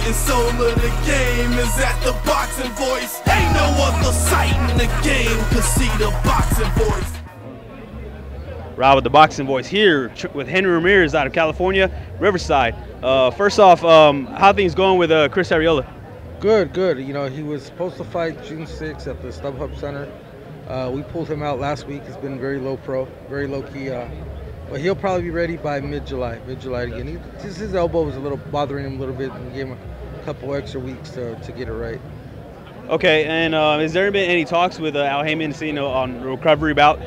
heart and soul of the game is at the Boxing Voice. Ain't no other site in the game could see the Boxing Voice. Rob with the Boxing Voice here with Henry Ramirez out of California, Riverside. First off, how things going with Chris Arreola? Good, good. You know, he was supposed to fight June 6th at the StubHub Center. We pulled him out last week. He's been very low pro, very low key. But he'll probably be ready by mid-July again. Just his elbow was a little bothering him a little bit, and we gave him a couple extra weeks to get it right. Okay, and has there been any talks with Al Haymon, on recovery about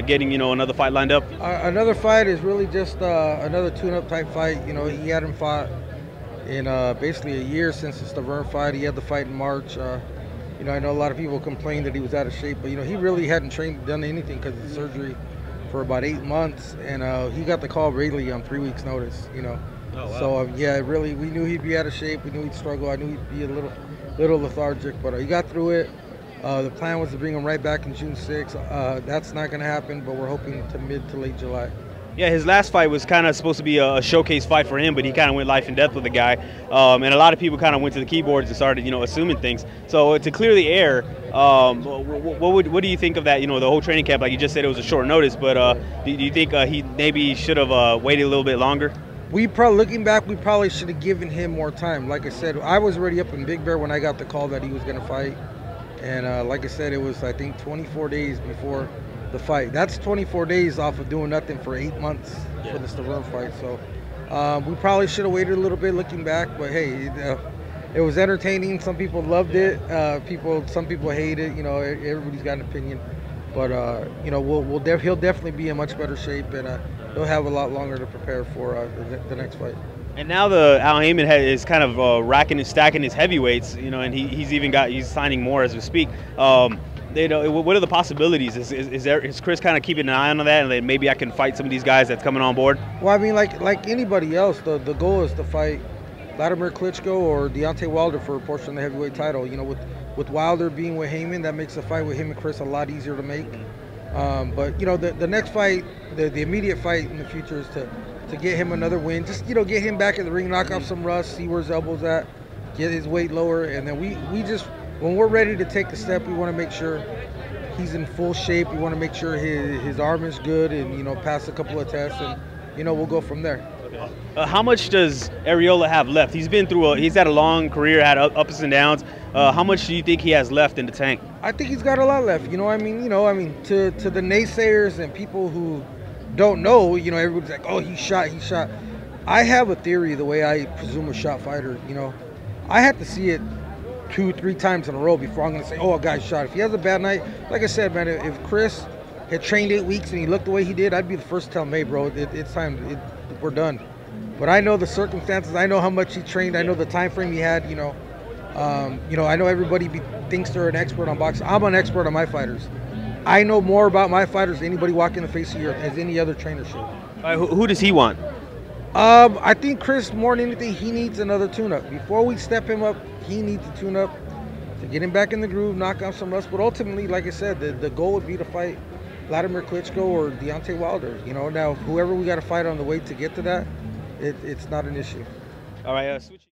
getting, another fight lined up? Another fight is really just another tune-up type fight. You know, he hadn't fought in basically a year since the Stavern fight. He had the fight in March. I know a lot of people complained that he was out of shape, but he really hadn't done anything because of the surgery for about 8 months, and he got the call really on 3 weeks' notice. Oh, wow. So yeah, really, we knew he'd be out of shape. We knew he'd struggle. I knew he'd be a little lethargic, but he got through it. The plan was to bring him right back in June 6th. That's not going to happen, but we're hoping to mid to late July. Yeah, his last fight was kind of supposed to be a showcase fight for him, but he kind of went life and death with the guy. And a lot of people kind of went to the keyboards and started, assuming things. So to clear the air, what do you think of that? The whole training camp, like you just said, it was a short notice, but do you think he maybe should have waited a little bit longer? Looking back, we probably should have given him more time. Like I said, I was already up in Big Bear when I got the call that he was going to fight. And like I said, it was, I think, 24 days before the fight. That's 24 days off of doing nothing for 8 months for the Stavern fight. So we probably should have waited a little bit looking back. But hey, it was entertaining. Some people loved it. Some people hate it. Everybody's got an opinion. But he'll definitely be in much better shape, and he'll have a lot longer to prepare for the next fight. And now Al Haymon is kind of racking and stacking his heavyweights, and he's signing more as we speak. What are the possibilities? Is Chris kind of keeping an eye on that, and then maybe I can fight some of these guys that's coming on board? Well, I mean, like anybody else, the goal is to fight Vladimir Klitschko or Deontay Wilder for a portion of the heavyweight title. With Wilder being with Haymon, that makes the fight with him and Chris a lot easier to make. But the next fight, the immediate fight in the future is to get him another win. Just get him back in the ring, knock off some rust, see where his elbow's at, get his weight lower, and then we just, when we're ready to take the step, we want to make sure he's in full shape. We want to make sure his arm is good, and pass a couple of tests, and we'll go from there. How much does Arreola have left? He's been through he's had a long career, had ups and downs. How much do you think he has left in the tank? I think he's got a lot left. To the naysayers and people who don't know, everybody's like, oh, he shot. I have a theory, the way I presume a shot fighter. I have to see it 2-3 times in a row before I'm going to say, oh, a guy's shot. If he has a bad night, like I said, man, if Chris had trained 8 weeks and he looked the way he did, I'd be the first to tell him, hey, bro, it's time. We're done. But I know the circumstances. I know how much he trained. I know the time frame he had. I know everybody thinks they're an expert on boxing. I'm an expert on my fighters. I know more about my fighters than anybody walking the face of the earth, as any other trainer should. Who does he want? I think Chris, more than anything, he needs another tune-up. Before we step him up, he needs to tune up to get him back in the groove, knock off some rust. But ultimately, like I said, the goal would be to fight Vladimir Klitschko or Deontay Wilder. Now whoever we got to fight on the way to get to that, it's not an issue. All right, switch.